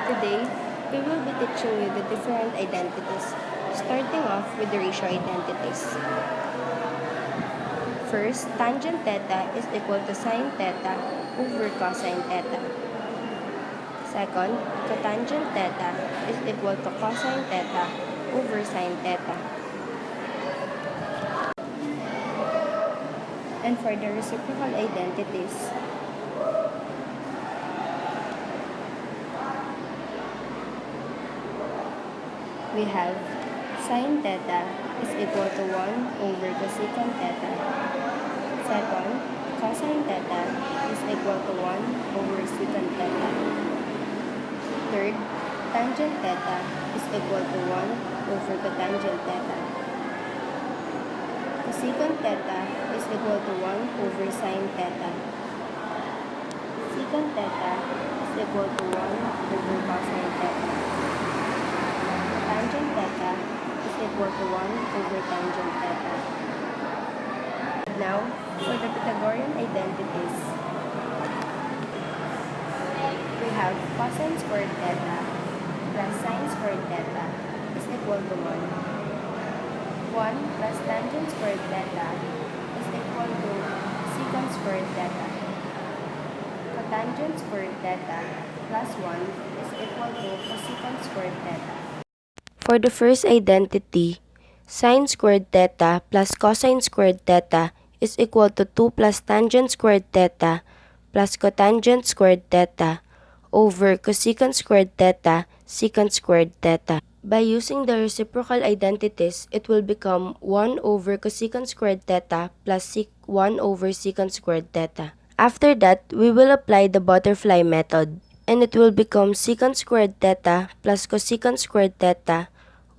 Today, we will be teaching you the different identities, starting off with the ratio identities. First, tangent theta is equal to sine theta over cosine theta. Second, cotangent theta is equal to cosine theta over sine theta. And for the reciprocal identities, we have sine theta is equal to 1 over cosecant theta. Second, cosine theta is equal to 1 over secant theta. Third, tangent theta is equal to 1 over cotangent theta. Cosecant theta is equal to 1 over sine theta. Secant theta is equal to 1 over cosine theta. Tangent theta is equal to 1 over tangent theta. Now, for the Pythagorean identities, we have cosine squared theta plus sine squared theta is equal to 1. 1 plus tangent squared theta is equal to secant squared theta. Cotangent squared theta plus 1 is equal to cosecant squared theta. For the first identity, sine squared theta plus cosine squared theta is equal to 2 plus tangent squared theta plus cotangent squared theta over cosecant squared theta secant squared theta. By using the reciprocal identities, it will become 1 over cosecant squared theta plus 1 over secant squared theta. After that, we will apply the butterfly method, and it will become secant squared theta plus cosecant squared theta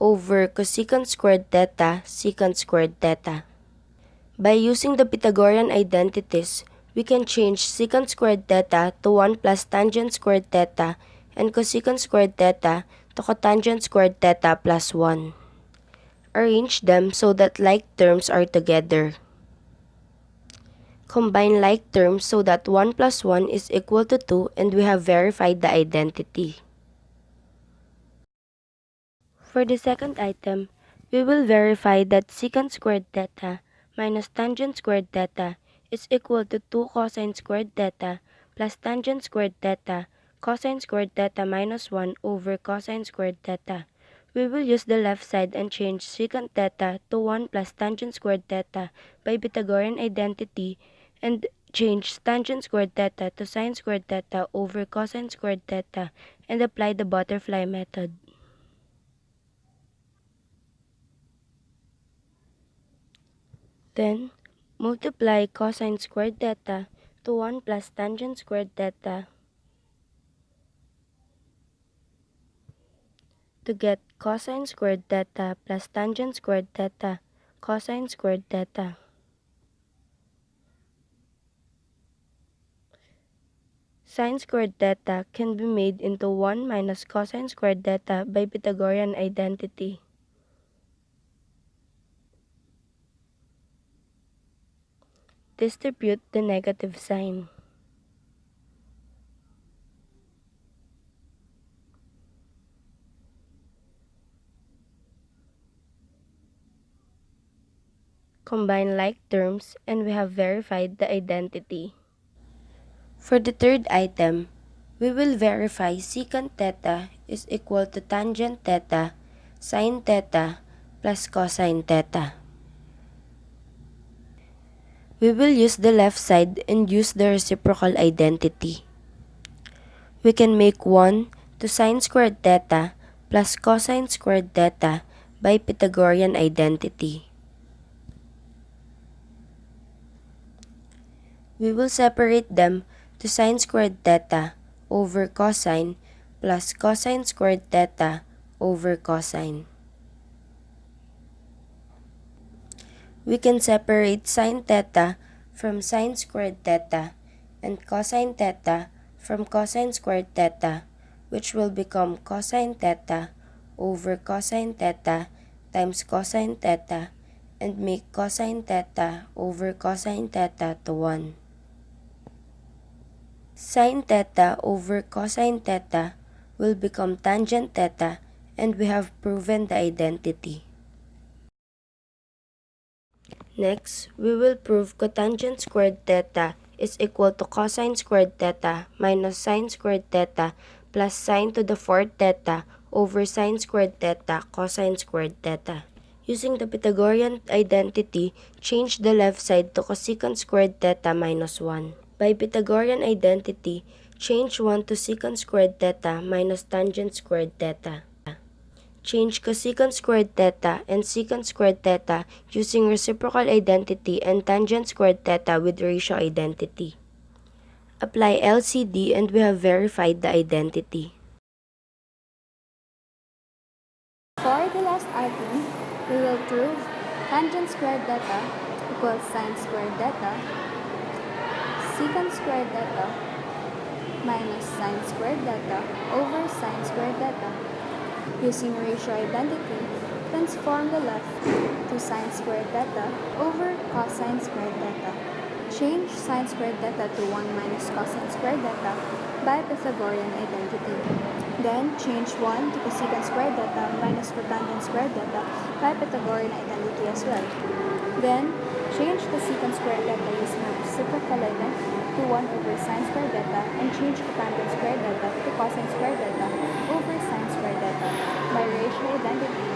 over cosecant squared theta secant squared theta. By using the Pythagorean identities, we can change secant squared theta to 1 plus tangent squared theta and cosecant squared theta to cotangent squared theta plus 1. Arrange them so that like terms are together. Combine like terms so that 1 plus 1 is equal to 2 and we have verified the identity. For the second item, we will verify that secant squared theta minus tangent squared theta is equal to 2 cosine squared theta plus tangent squared theta cosine squared theta minus 1 over cosine squared theta. We will use the left side and change secant theta to 1 plus tangent squared theta by Pythagorean identity and change tangent squared theta to sine squared theta over cosine squared theta and apply the butterfly method. Then, multiply cosine squared theta to 1 plus tangent squared theta to get cosine squared theta plus tangent squared theta cosine squared theta. Sine squared theta can be made into 1 minus cosine squared theta by Pythagorean identity. Distribute the negative sign. Combine like terms and we have verified the identity. For the third item, we will verify secant theta is equal to tangent theta sine theta plus cosine theta. We will use the left side and use the reciprocal identity. We can make 1 to sine squared theta plus cosine squared theta by Pythagorean identity. We will separate them to sine squared theta over cosine plus cosine squared theta over cosine. We can separate sine theta from sine squared theta and cosine theta from cosine squared theta, which will become cosine theta over cosine theta times cosine theta and make cosine theta over cosine theta to 1. Sine theta over cosine theta will become tangent theta, and we have proven the identity. Next, we will prove cotangent squared theta is equal to cosine squared theta minus sine squared theta plus sine to the fourth theta over sine squared theta cosine squared theta. Using the Pythagorean identity, change the left side to cosecant squared theta minus 1. By Pythagorean identity, change 1 to secant squared theta minus tangent squared theta. Change cosecant squared theta and secant squared theta using reciprocal identity and tangent squared theta with ratio identity. Apply LCD and we have verified the identity. For the last item, we will prove tangent squared theta equals sine squared theta, secant squared theta minus sine squared theta over sine squared theta. Using ratio identity, transform the left to sine squared theta over cosine squared theta. Change sine squared theta to 1 minus cosine squared theta by Pythagorean identity. Then, change 1 to cosecant squared theta minus cotangent squared theta by Pythagorean identity as well. Then, change the secant squared theta using a reciprocal identity to 1 over sine squared theta and change cotangent squared theta to cosine squared theta over sine squared theta by ratio identity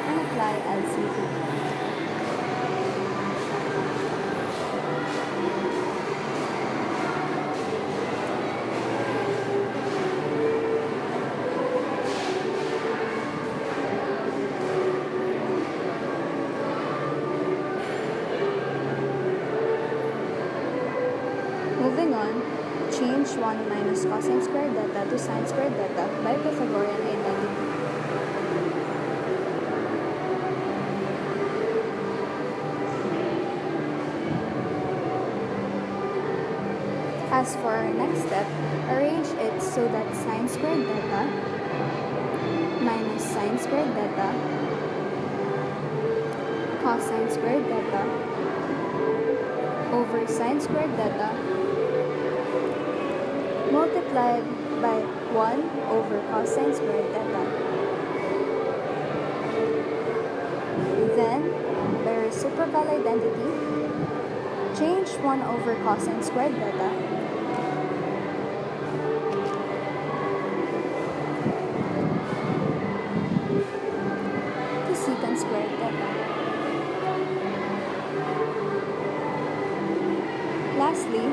and apply LCD. Moving on, change 1 minus cosine squared theta to sine squared theta by Pythagorean identity. As for our next step, arrange it so that sine squared theta minus sine squared theta cosine squared theta over sine squared theta multiplied by 1 over cosine squared theta. Then, by reciprocal identity, change 1 over cosine squared theta to secant squared theta. Lastly,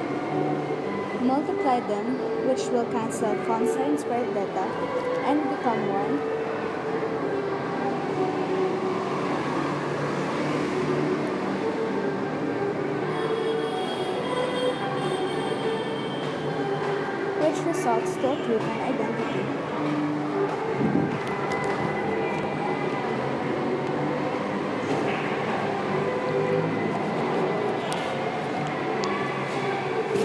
multiply them, which will cancel cosine squared theta and become 1. Which results to a proven identity.